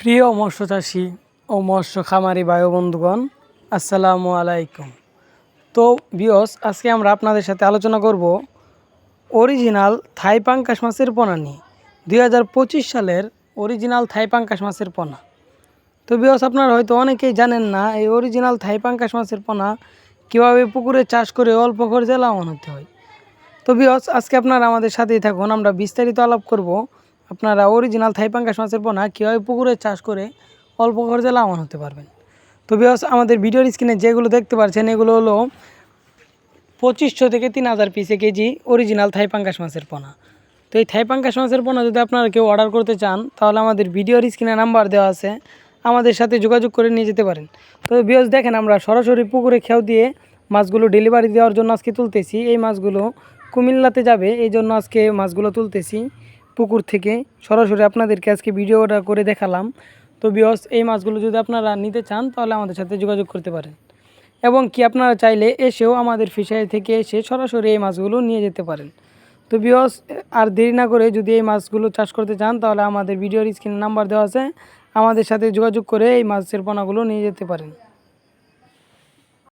প্রিয় মৎস্য চাষী ও মৎস্য খামারি ভাই ও বন্ধুগণ, আসসালামু আলাইকুম। তো বিয়স, আজকে আমরা আপনাদের সাথে আলোচনা করব অরিজিনাল থাই পাঙ্গাস মাছের পোনা নিয়ে। 2025 সালের অরিজিনাল থাই পাঙ্গাস মাছের পোনা। তো বিয়স, আপনারা হয়তো অনেকেই জানেন না এই অরিজিনাল থাই পাঙ্গাস মাছের পোনা কীভাবে পুকুরে চাষ করে অল্প খরচে লাভবান হতে হয়। তো বিয়স, আজকে আপনারা আমাদের সাথেই থাকুন, আমরা বিস্তারিত আলাপ করব আপনারা অরিজিনাল থাই পাঙ্গাস মাছের পোনা কীভাবে পুকুরে চাষ করে অল্প খরচে লাভবান হতে পারবেন। তো বিয়স, আমাদের ভিডিওর স্ক্রিনে যেগুলো দেখতে পাচ্ছেন এগুলো হলো 2500 থেকে 3000 পিসে কেজি অরিজিনাল থাই পাঙ্গাস মাছের পোনা। তো এই থাই পাঙ্গাস মাছের পোনা যদি আপনারা কেউ অর্ডার করতে চান তাহলে আমাদের ভিডিওর স্ক্রিনে নাম্বার দেওয়া আছে, আমাদের সাথে যোগাযোগ করে নিয়ে যেতে পারেন। তো বিয়স দেখেন, আমরা সরাসরি পুকুরে খেয়াও দিয়ে মাছগুলো ডেলিভারি দেওয়ার জন্য আজকে তুলতেছি। এই মাছগুলো কুমিল্লাতে যাবে, এই জন্য আজকে মাছগুলো তুলতেছি পুকুর থেকে সরাসরি আপনাদেরকে আজকে ভিডিওটা করে দেখালাম। তো বিয়স, এই মাছগুলো যদি আপনারা নিতে চান তাহলে আমাদের সাথে যোগাযোগ করতে পারেন, এবং কি আপনারা চাইলে এসেও আমাদের ফিশারি থেকে এসে সরাসরি এই মাছগুলো নিয়ে যেতে পারেন। তো বিয়স, আর দেরি না করে যদি এই মাছগুলো চাষ করতে চান তাহলে আমাদের ভিডিওর স্ক্রিনে নাম্বার দেওয়া আছে, আমাদের সাথে যোগাযোগ করে এই মাছের পোনাগুলো নিয়ে যেতে পারেন।